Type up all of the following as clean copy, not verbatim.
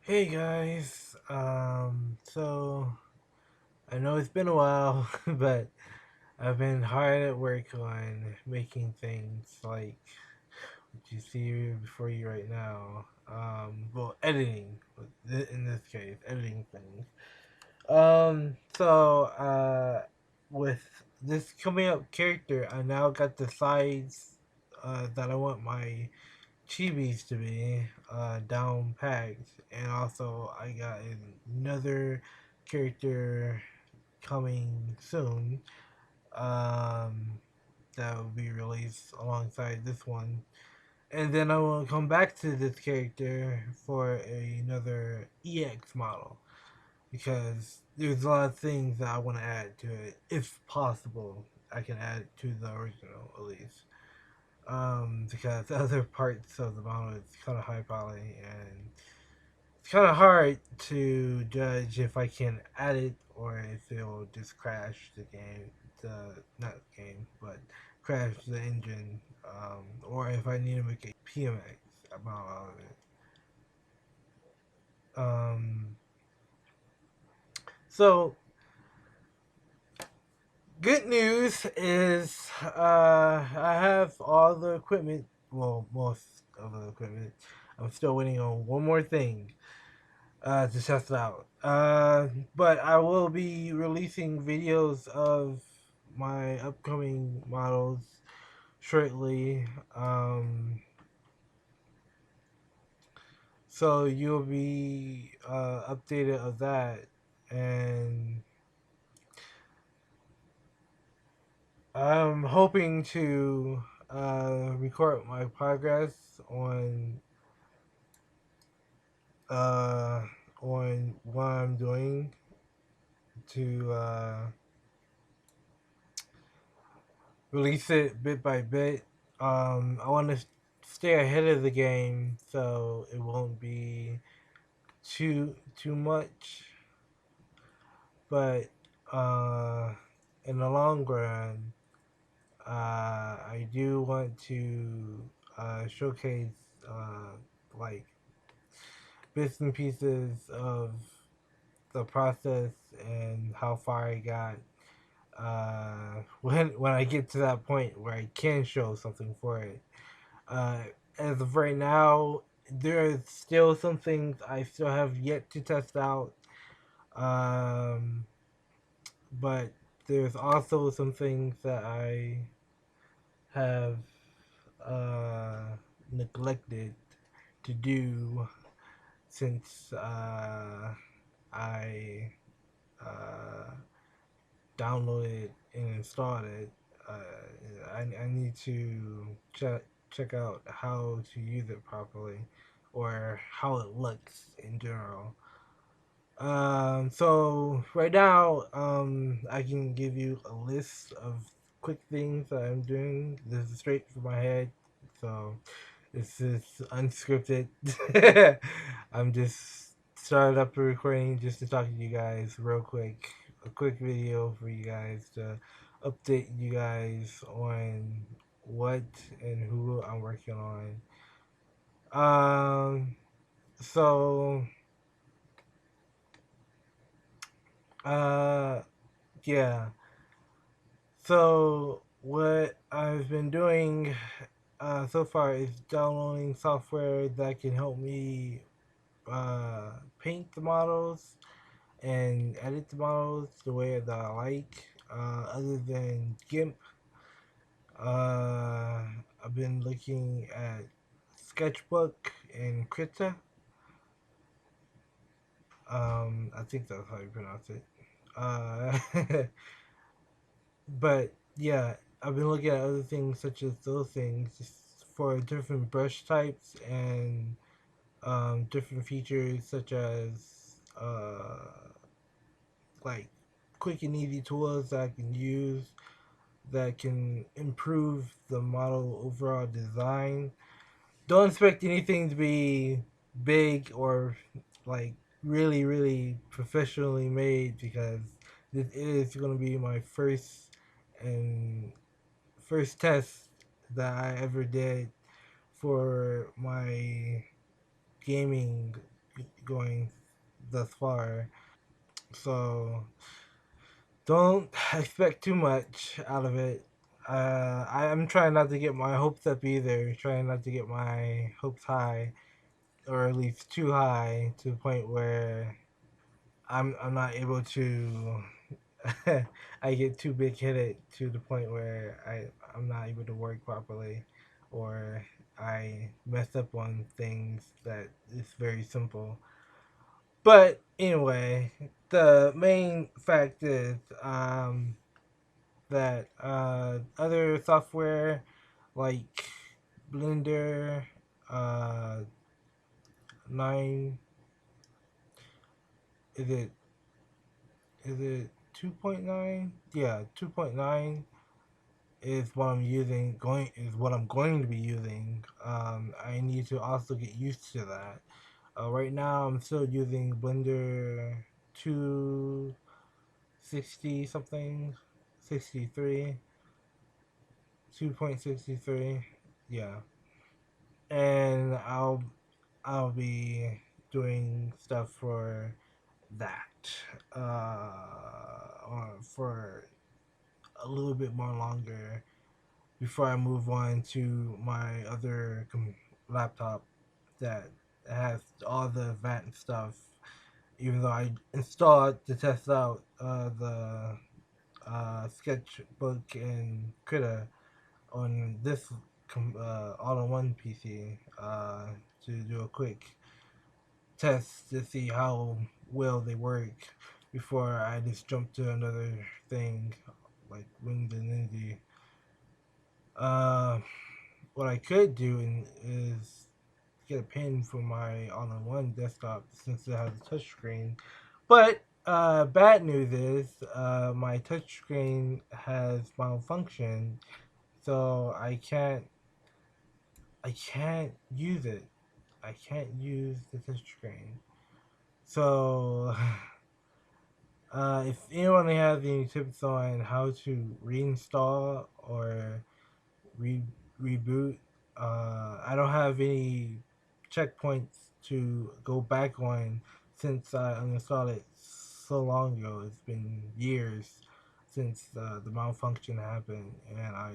Hey guys, so I know it's been a while, but I've been hard at work on making things like what you see before you right now. Well, editing, in this case, editing things. With this coming up character, I now got the sides that I want my chibis to be down packed, and also I got another character coming soon um, that will be released alongside this one, and then I will come back to this character for another EX model because there's a lot of things that I want to add to it if possible. I can add it to the original at least because other parts of the model is kind of high poly and it's kind of hard to judge if I can add it or if it'll just crash the game, the not game, but crash the engine, or if I need to make a PMX about all of it. Um, so good news is I have all the equipment. Well, most of the equipment. I'm still waiting on one more thing to test it out. But I will be releasing videos of my upcoming models shortly. So you'll be updated of that, and I'm hoping to record my progress uh, on what I'm doing to release it bit by bit. I want to stay ahead of the game so it won't be too much, but uh, in the long run, I do want to showcase like bits and pieces of the process and how far I got when I get to that point where I can show something for it. Uh, as of right now, there is still some things I still have yet to test out. Um, but there's also some things that I have uh, neglected to do since I uh, downloaded and installed it. I need to check out how to use it properly or how it looks in general. So right now, I can give you a list of quick things that I'm doing. This is straight from my head, so this is unscripted. I'm just started up a recording just to talk to you guys real quick. A quick video for you guys to update you guys on what and who I'm working on. Um, so uh, yeah. So what I've been doing so far is downloading software that can help me paint the models and edit the models the way that I like. Other than GIMP, uh, I've been looking at Sketchbook and Krita. I think that's how you pronounce it. Uh, but yeah, I've been looking at other things such as those things for different brush types and different features such as like quick and easy tools that I can use that can improve the model overall design. Don't expect anything to be big or like really professionally made because this is going to be my and first test that I ever did for my gaming going thus far. So don't expect too much out of it. I'm trying not to get my hopes up either. Trying not to get my hopes high, or at least too high, to the point where I'm not able to. I get too big headed to the point where I'm not able to work properly, or I mess up on things that is very simple. But anyway, the main fact is that other software like Blender, uh, 9, is it is it 2.9? Yeah, 2.9 is what I'm going to be using. I need to also get used to that. Right now, I'm still using Blender 260 something, 63, 2.63. Yeah, and I'll be doing stuff for that, or for a little bit more longer before I move on to my other laptop that has all the advanced stuff. Even though I installed to test out the Sketchbook and Krita on this all-in-one PC to do a quick test to see how well they work before I just jump to another thing like Wings and Ninja. Uh, what I could do is get a pin for my all-in-one desktop since it has a touchscreen. But bad news is my touchscreen has malfunction, so I can't use it. I can't use the touchscreen. So if anyone has any tips on how to reinstall or re- reboot. I don't have any checkpoints to go back on since I uninstalled it so long ago. It's been years since the malfunction happened, and I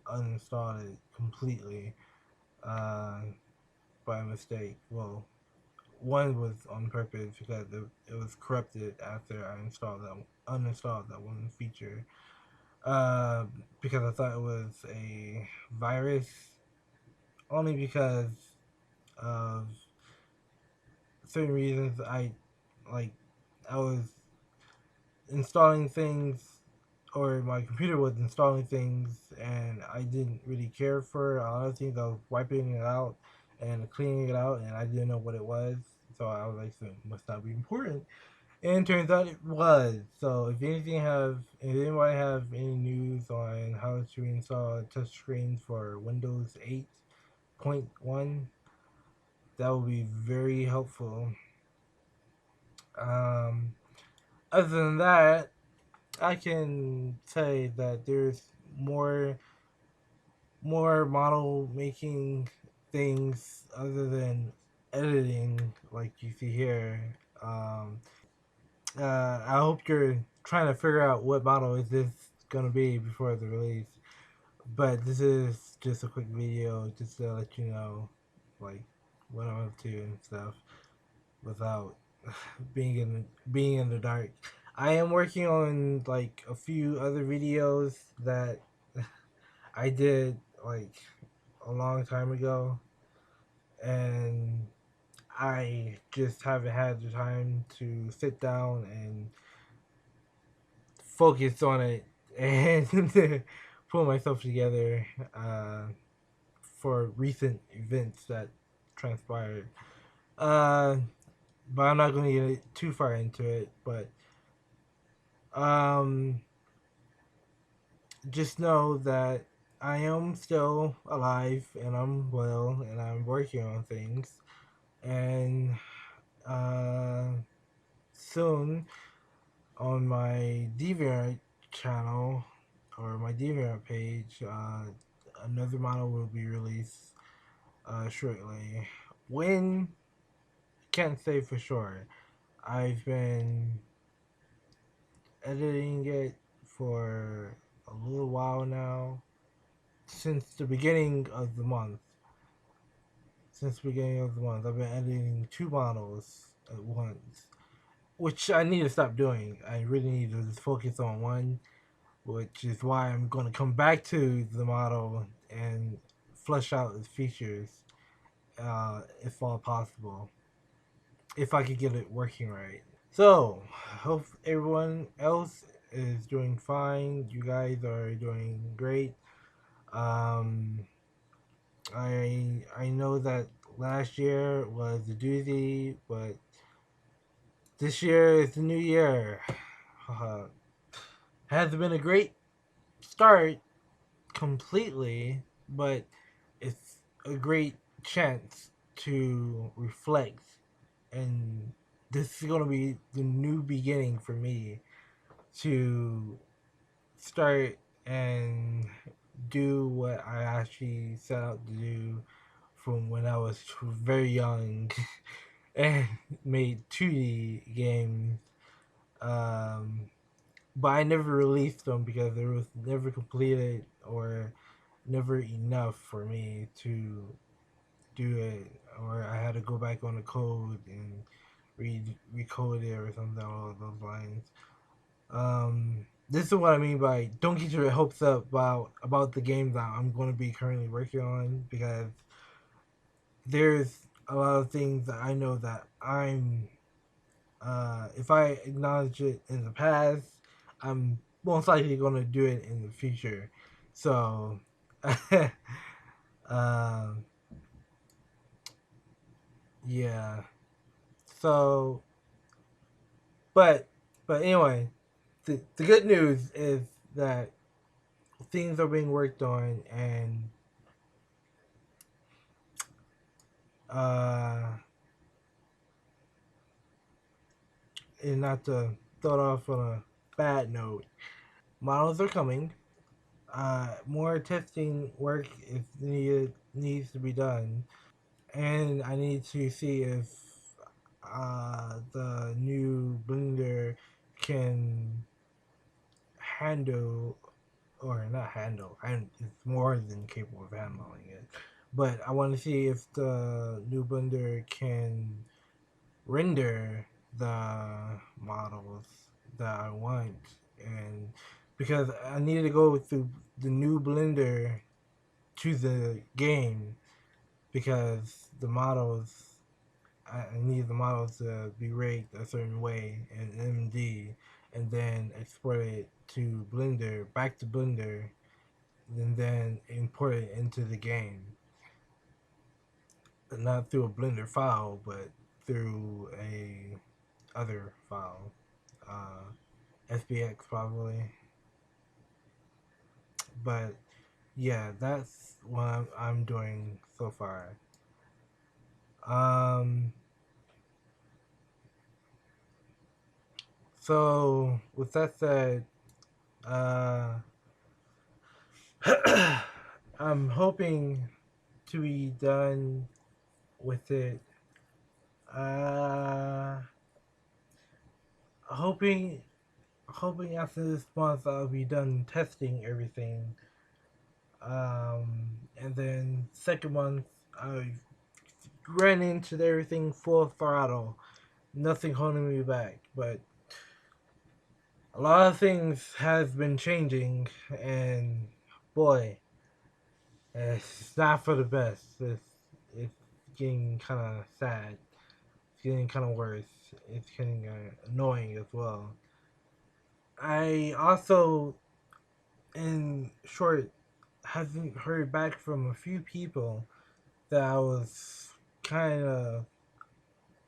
uninstalled it completely uh, by mistake. Well, one was on purpose because it was corrupted after I uninstalled that one feature. Uh, because I thought it was a virus, only because of certain reasons. Like I was installing things, or my computer was installing things, and I didn't really care for a lot of things. I was wiping it out and cleaning it out, and I didn't know what it was. So I was like, so it must not be important. And it turns out it was. So if anybody have any news on how to install touchscreens for Windows 8.1, that would be very helpful. Um, Other than that, I can say that there's more more model making things other than editing, like you see here. I hope you're trying to figure out what model is this gonna be before the release. But this is just a quick video just to let you know, like, what I'm up to and stuff without being in the dark. I am working on like a few other videos that I did like a long time ago, and I just haven't had the time to sit down and focus on it and pull myself together for recent events that transpired. Uh, but I'm not going to get too far into it. But um, just know that I am still alive and I'm well and I'm working on things. And uh, soon on my DeviantArt channel or my DeviantArt page, another model will be released shortly. When can't say for sure. I've been editing it for a little while now, since the beginning of the month. Since the beginning of the month, I've been editing two models at once, which I need to stop doing. I really need to just focus on one, which is why I'm going to come back to the model and flesh out its features, if all possible, if I could get it working right. So, hope everyone else is doing fine. You guys are doing great. Um, I know that last year was a doozy, but this year is the new year. Has been a great start completely, but it's a great chance to reflect, and this is going to be the new beginning for me to start and do what I actually set out to do from when I was very young and made 2D games. Um, but I never released them because it was never completed or never enough for me to do it, or I had to go back on the code and recode it or something along those lines. This is what I mean by don't get your hopes up about the game that I'm going to be currently working on, because there's a lot of things that I know that I'm if I acknowledge it in the past, I'm most likely going to do it in the future. So, um, yeah. So, but but anyway, the good news is that things are being worked on, uh, and not to start off on a bad note, models are coming. More testing work is needs to be done, and I need to see if the new Blender can handle, or not handle, and it's more than capable of handling it. But I want to see if the new Blender can render the models that I want, and because I need to go through the new Blender to the game, because the models I need the models to be rigged a certain way in MD, and then export it to Blender, back to Blender, and then import it into the game. Not through a Blender file, but through a other file, uh, SPX probably. But yeah, that's what I'm doing so far. Um, so with that said, uh, I'm hoping to be done with it. Uh, hoping hoping after this month I'll be done testing everything. And then second month I ran into everything full throttle, nothing holding me back. But a lot of things has been changing, and boy, it's not for the best. It's getting kind of sad. It's getting kind of worse. It's getting annoying as well. I also, in short, haven't heard back from a few people that I was kind of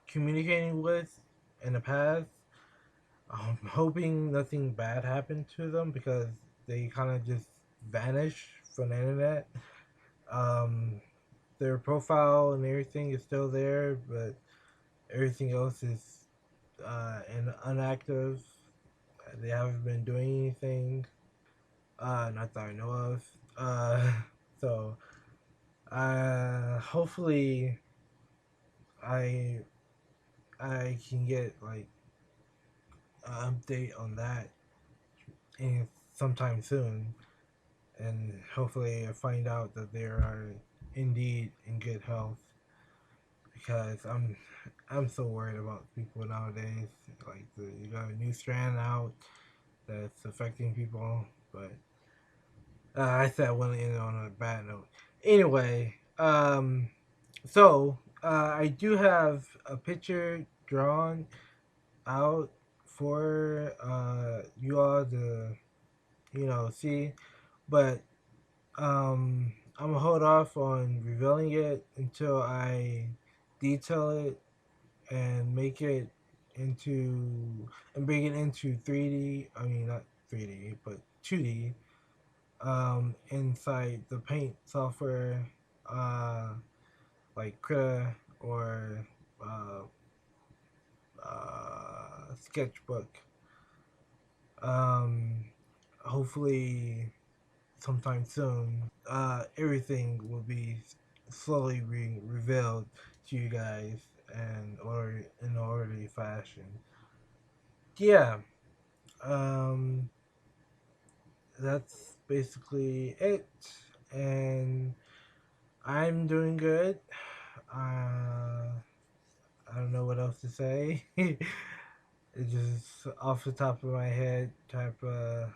communicating with in the past. I'm hoping nothing bad happened to them, because they kind of just vanished from the internet. Um, their profile and everything is still there, but everything else is inactive. They haven't been doing anything, not that I know of. So hopefully I I can get like an update on that in sometime soon, and hopefully I find out that they are indeed in good health because I'm so worried about people nowadays. Like you got a new strand out that's affecting people, but I said I wouldn't end on a bad note. Anyway, so I do have a picture drawn out for you all to see, but I'm gonna hold off on revealing it until I detail it and make it into and bring it into 3D. I mean, not 3D, but 2D. Inside the Paint software, uh, like Krita or uh, Sketchbook. Um, Hopefully, sometime soon, everything will be slowly being revealed to you guys and or in orderly fashion. Yeah, um, that's basically it, and I'm doing good. I don't know what else to say. It's just off the top of my head type of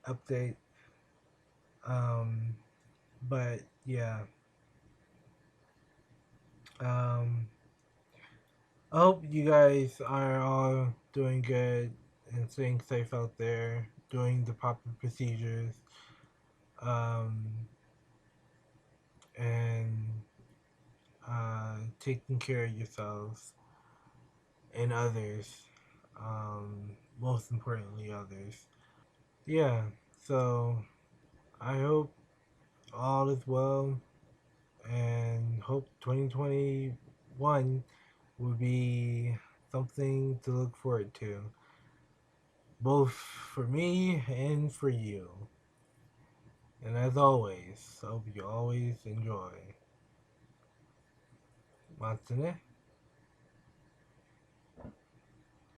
update. Um, but yeah, um, I hope you guys are all doing good and staying safe out there, doing the proper procedures, um, and taking care of yourselves and others. Most importantly, others. Yeah, so I hope all is well and hope 2021 will be something to look forward to, both for me and for you. And as always, I hope you always enjoy. Matsune.